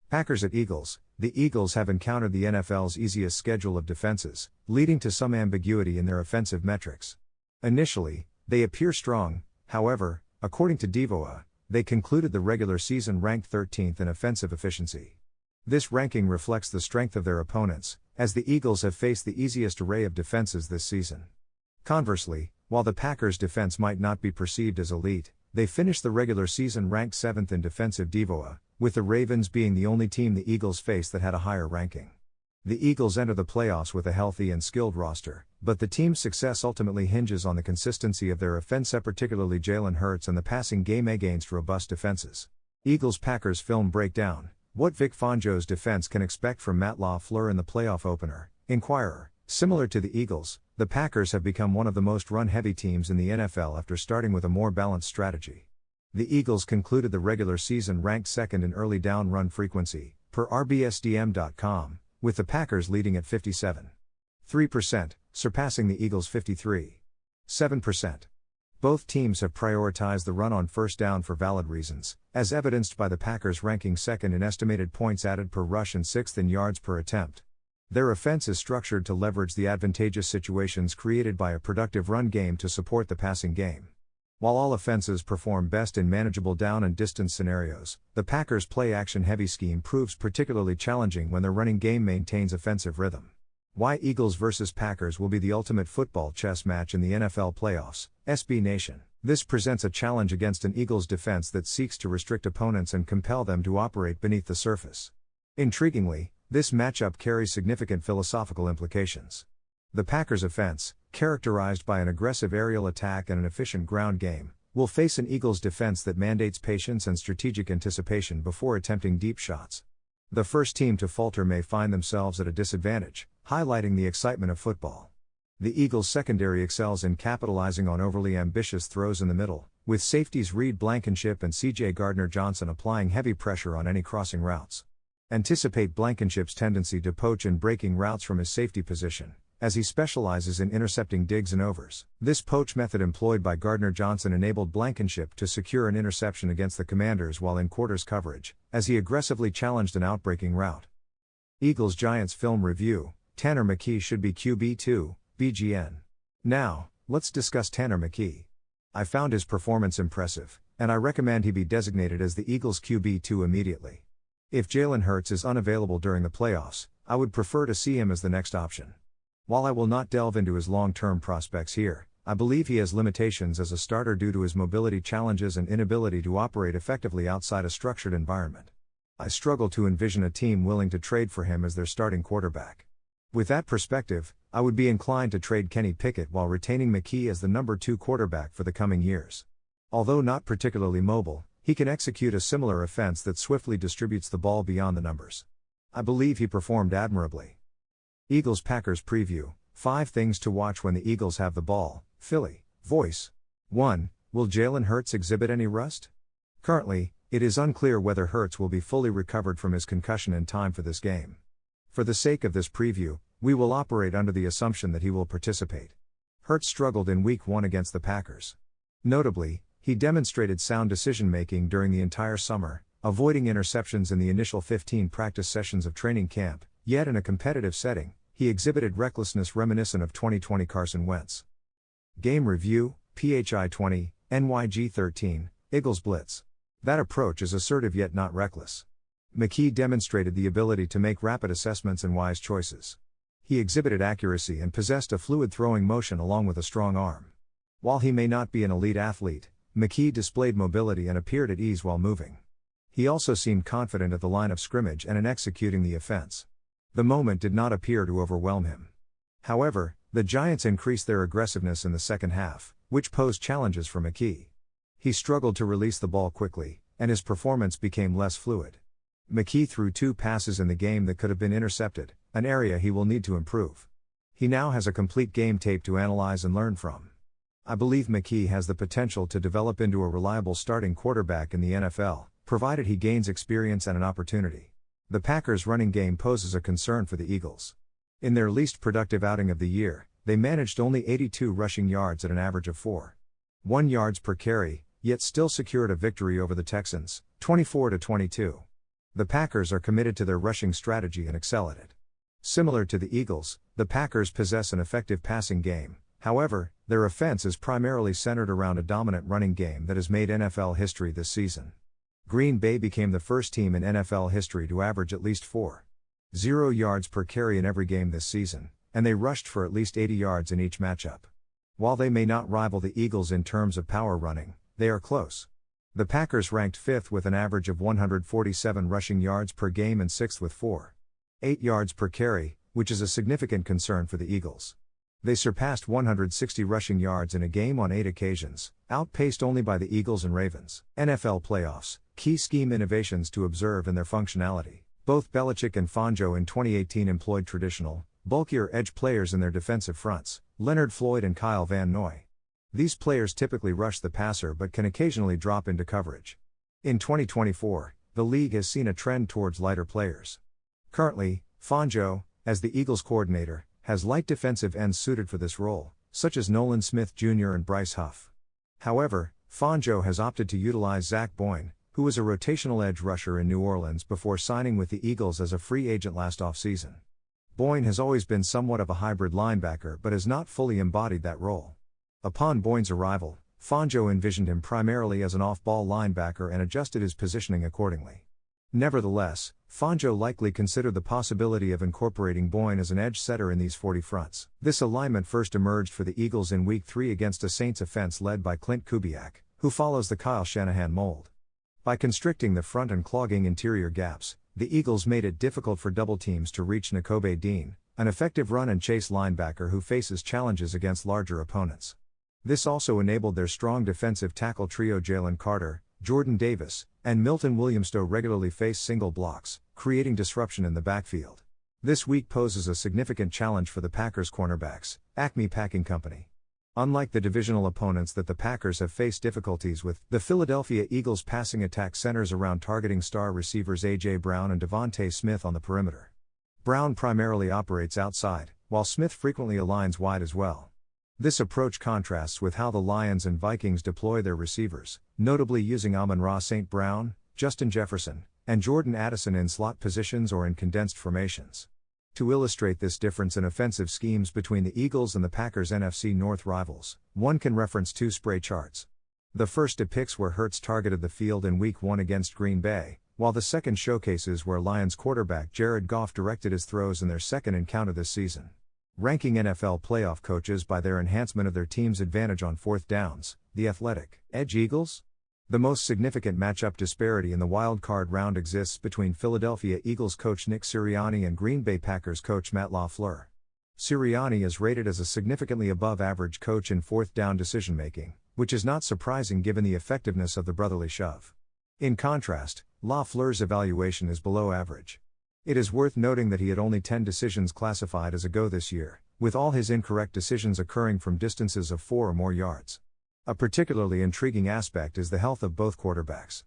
Packers at Eagles. The Eagles have encountered the NFL's easiest schedule of defenses, leading to some ambiguity in their offensive metrics. Initially, they appear strong, however, according to DVOA, they concluded the regular season ranked 13th in offensive efficiency. This ranking reflects the strength of their opponents, as the Eagles have faced the easiest array of defenses this season. Conversely, while the Packers' defense might not be perceived as elite, they finished the regular season ranked 7th in defensive DVOA, with the Ravens being the only team the Eagles faced that had a higher ranking. The Eagles enter the playoffs with a healthy and skilled roster, but the team's success ultimately hinges on the consistency of their offense, particularly Jalen Hurts and the passing game against robust defenses. Eagles-Packers film breakdown: what Vic Fangio's defense can expect from Matt LaFleur in the playoff opener. Inquirer: similar to the Eagles, the Packers have become one of the most run-heavy teams in the NFL after starting with a more balanced strategy. The Eagles concluded the regular season ranked second in early down run frequency, per RBSDM.com, with the Packers leading at 57.3%, surpassing the Eagles' 53.7%. Both teams have prioritized the run on first down for valid reasons, as evidenced by the Packers ranking second in estimated points added per rush and sixth in yards per attempt. Their offense is structured to leverage the advantageous situations created by a productive run game to support the passing game. While all offenses perform best in manageable down and distance scenarios, the Packers' play-action heavy scheme proves particularly challenging when their running game maintains offensive rhythm. Why Eagles vs. Packers will be the ultimate football chess match in the NFL playoffs. SB Nation. This presents a challenge against an Eagles defense that seeks to restrict opponents and compel them to operate beneath the surface. Intriguingly, this matchup carries significant philosophical implications. The Packers' offense, characterized by an aggressive aerial attack and an efficient ground game, will face an Eagles defense that mandates patience and strategic anticipation before attempting deep shots. The first team to falter may find themselves at a disadvantage, highlighting the excitement of football. The Eagles' secondary excels in capitalizing on overly ambitious throws in the middle, with safeties Reed Blankenship and C.J. Gardner-Johnson applying heavy pressure on any crossing routes. Anticipate Blankenship's tendency to poach in breaking routes from his safety position, as he specializes in intercepting digs and overs. This poach method employed by Gardner-Johnson enabled Blankenship to secure an interception against the Commanders while in quarters coverage, as he aggressively challenged an outbreaking route. Eagles-Giants film review: Tanner McKee should be QB2, BGN. Now, let's discuss Tanner McKee. I found his performance impressive, and I recommend he be designated as the Eagles' QB2 immediately. If Jalen Hurts is unavailable during the playoffs, I would prefer to see him as the next option. While I will not delve into his long-term prospects here, I believe he has limitations as a starter due to his mobility challenges and inability to operate effectively outside a structured environment. I struggle to envision a team willing to trade for him as their starting quarterback. With that perspective, I would be inclined to trade Kenny Pickett while retaining McKee as the number 2 quarterback for the coming years. Although not particularly mobile, he can execute a similar offense that swiftly distributes the ball beyond the numbers. I believe he performed admirably. Eagles-Packers preview: 5 things to watch when the Eagles have the ball. Philly Voice. 1. Will Jalen Hurts exhibit any rust? Currently, it is unclear whether Hurts will be fully recovered from his concussion in time for this game. For the sake of this preview, we will operate under the assumption that he will participate. Hurts struggled in Week 1 against the Packers. Notably, he demonstrated sound decision-making during the entire summer, avoiding interceptions in the initial 15 practice sessions of training camp, yet in a competitive setting, he exhibited recklessness reminiscent of 2020 Carson Wentz. Game review: PHI 20, NYG 13, Eagles Blitz. That approach is assertive yet not reckless. McKee demonstrated the ability to make rapid assessments and wise choices. He exhibited accuracy and possessed a fluid throwing motion along with a strong arm. While he may not be an elite athlete, McKee displayed mobility and appeared at ease while moving. He also seemed confident at the line of scrimmage and in executing the offense. The moment did not appear to overwhelm him. However, the Giants increased their aggressiveness in the second half, which posed challenges for McKee. He struggled to release the ball quickly, and his performance became less fluid. McKee threw 2 passes in the game that could have been intercepted, an area he will need to improve. He now has a complete game tape to analyze and learn from. I believe McKee has the potential to develop into a reliable starting quarterback in the NFL, provided he gains experience and an opportunity. The Packers' running game poses a concern for the Eagles. In their least productive outing of the year, they managed only 82 rushing yards at an average of 4.1 yards per carry, yet still secured a victory over the Texans, 24-22. The Packers are committed to their rushing strategy and excel at it. Similar to the Eagles, the Packers possess an effective passing game. However, their offense is primarily centered around a dominant running game that has made NFL history this season. Green Bay became the first team in NFL history to average at least 4.0 yards per carry in every game this season, and they rushed for at least 80 yards in each matchup. While they may not rival the Eagles in terms of power running, they are close. The Packers ranked 5th with an average of 147 rushing yards per game and 6th with 4.8 yards per carry, which is a significant concern for the Eagles. They surpassed 160 rushing yards in a game on 8 occasions, outpaced only by the Eagles and Ravens. NFL playoffs, key scheme innovations to observe and their functionality. Both Belichick and Fangio in 2018 employed traditional, bulkier edge players in their defensive fronts, Leonard Floyd and Kyle Van Noy. These players typically rush the passer but can occasionally drop into coverage. In 2024, the league has seen a trend towards lighter players. Currently, Fangio, as the Eagles coordinator, has light defensive ends suited for this role, such as Nolan Smith Jr. and Bryce Huff. However, Fangio has opted to utilize Zach Boyne, who was a rotational edge rusher in New Orleans before signing with the Eagles as a free agent last offseason. Boyne has always been somewhat of a hybrid linebacker but has not fully embodied that role. Upon Boyne's arrival, Fangio envisioned him primarily as an off-ball linebacker and adjusted his positioning accordingly. Nevertheless, Fangio likely considered the possibility of incorporating Boyne as an edge setter in these 40 fronts. This alignment first emerged for the Eagles in Week 3 against a Saints offense led by Clint Kubiak, who follows the Kyle Shanahan mold. By constricting the front and clogging interior gaps, the Eagles made it difficult for double teams to reach Nakobe Dean, an effective run and chase linebacker who faces challenges against larger opponents. This also enabled their strong defensive tackle trio Jalen Carter, Jordan Davis, and Milton Williams to regularly face single blocks, creating disruption in the backfield. This week poses a significant challenge for the Packers cornerbacks, Acme Packing Company. Unlike the divisional opponents that the Packers have faced difficulties with, the Philadelphia Eagles' passing attack centers around targeting star receivers A.J. Brown and Devontae Smith on the perimeter. Brown primarily operates outside, while Smith frequently aligns wide as well. This approach contrasts with how the Lions and Vikings deploy their receivers, notably using Amon-Ra St. Brown, Justin Jefferson, and Jordan Addison in slot positions or in condensed formations. To illustrate this difference in offensive schemes between the Eagles and the Packers' NFC North rivals, one can reference two spray charts. The first depicts where Hurts targeted the field in Week 1 against Green Bay, while the second showcases where Lions quarterback Jared Goff directed his throws in their second encounter this season. Ranking NFL playoff coaches by their enhancement of their team's advantage on fourth downs, the Athletic Edge Eagles? The most significant matchup disparity in the wild card round exists between Philadelphia Eagles coach Nick Sirianni and Green Bay Packers coach Matt LaFleur. Sirianni is rated as a significantly above-average coach in fourth down decision-making, which is not surprising given the effectiveness of the brotherly shove. In contrast, LaFleur's evaluation is below average. It is worth noting that he had only 10 decisions classified as a go this year, with all his incorrect decisions occurring from distances of 4 or more yards. A particularly intriguing aspect is the health of both quarterbacks.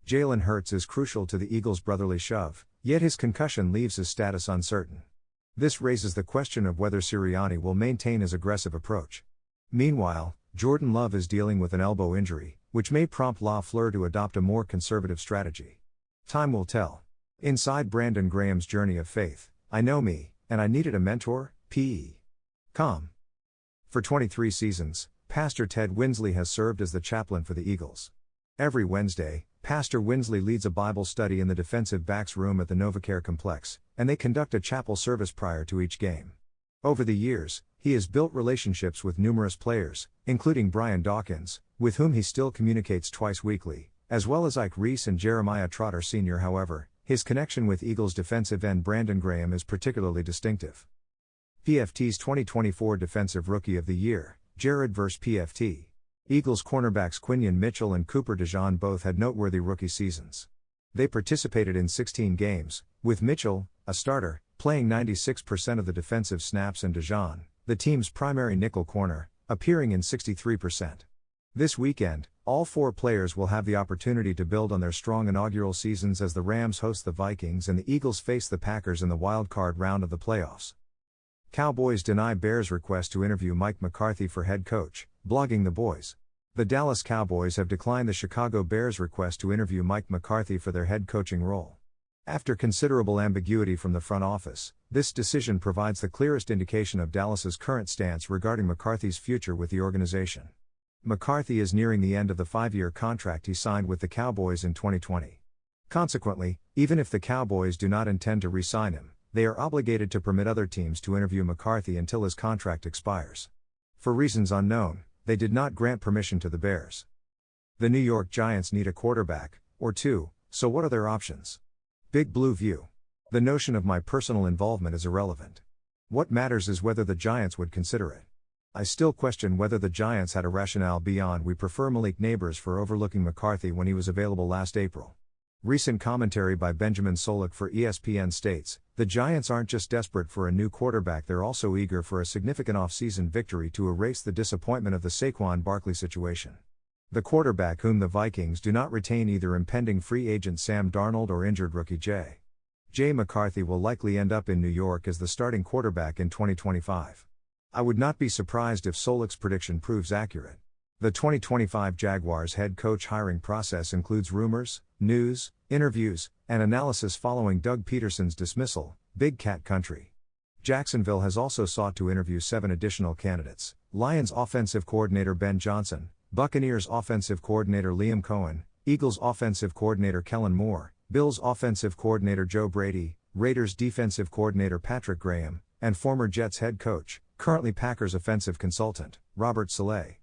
Jalen Hurts is crucial to the Eagles' brotherly shove, yet his concussion leaves his status uncertain. This raises the question of whether Sirianni will maintain his aggressive approach. Meanwhile, Jordan Love is dealing with an elbow injury, which may prompt LaFleur to adopt a more conservative strategy. Time will tell. Inside Brandon Graham's journey of faith, I know me, and I needed a mentor, P.E. Com. For 23 seasons, Pastor Ted Winsley has served as the chaplain for the Eagles. Every Wednesday, Pastor Winsley leads a Bible study in the defensive backs room at the NovaCare complex, and they conduct a chapel service prior to each game. Over the years, he has built relationships with numerous players, including Brian Dawkins, with whom he still communicates twice weekly, as well as Ike Reese and Jeremiah Trotter Sr. However, his connection with Eagles defensive end Brandon Graham is particularly distinctive. PFT's 2024 Defensive Rookie of the Year, Jared vs. PFT. Eagles cornerbacks Quinion Mitchell and Cooper DeJean both had noteworthy rookie seasons. They participated in 16 games, with Mitchell, a starter, playing 96% of the defensive snaps and DeJean, the team's primary nickel corner, appearing in 63%. This weekend, all 4 players will have the opportunity to build on their strong inaugural seasons as the Rams host the Vikings and the Eagles face the Packers in the wild card round of the playoffs. Cowboys deny Bears' request to interview Mike McCarthy for head coach, blogging the boys. The Dallas Cowboys have declined the Chicago Bears' request to interview Mike McCarthy for their head coaching role. After considerable ambiguity from the front office, this decision provides the clearest indication of Dallas's current stance regarding McCarthy's future with the organization. McCarthy is nearing the end of the 5-year contract he signed with the Cowboys in 2020. Consequently, even if the Cowboys do not intend to re-sign him, they are obligated to permit other teams to interview McCarthy until his contract expires. For reasons unknown, they did not grant permission to the Bears. The New York Giants need a quarterback, or two, so what are their options? Big Blue View. The notion of my personal involvement is irrelevant. What matters is whether the Giants would consider it. I still question whether the Giants had a rationale beyond we prefer Malik Nabers for overlooking McCarthy when he was available last April. Recent commentary by Benjamin Solik for ESPN states, the Giants aren't just desperate for a new quarterback, they're also eager for a significant off-season victory to erase the disappointment of the Saquon Barkley situation. The quarterback whom the Vikings do not retain, either impending free agent Sam Darnold or injured rookie J. McCarthy, will likely end up in New York as the starting quarterback in 2025. I would not be surprised if Solik's prediction proves accurate. The 2025 Jaguars head coach hiring process includes rumors, news, interviews, and analysis following Doug Peterson's dismissal, Big Cat Country. Jacksonville has also sought to interview 7 additional candidates: Lions offensive coordinator Ben Johnson, Buccaneers offensive coordinator Liam Cohen, Eagles offensive coordinator Kellen Moore, Bills offensive coordinator Joe Brady, Raiders defensive coordinator Patrick Graham, and former Jets head coach, currently Packers offensive consultant, Robert Saleh.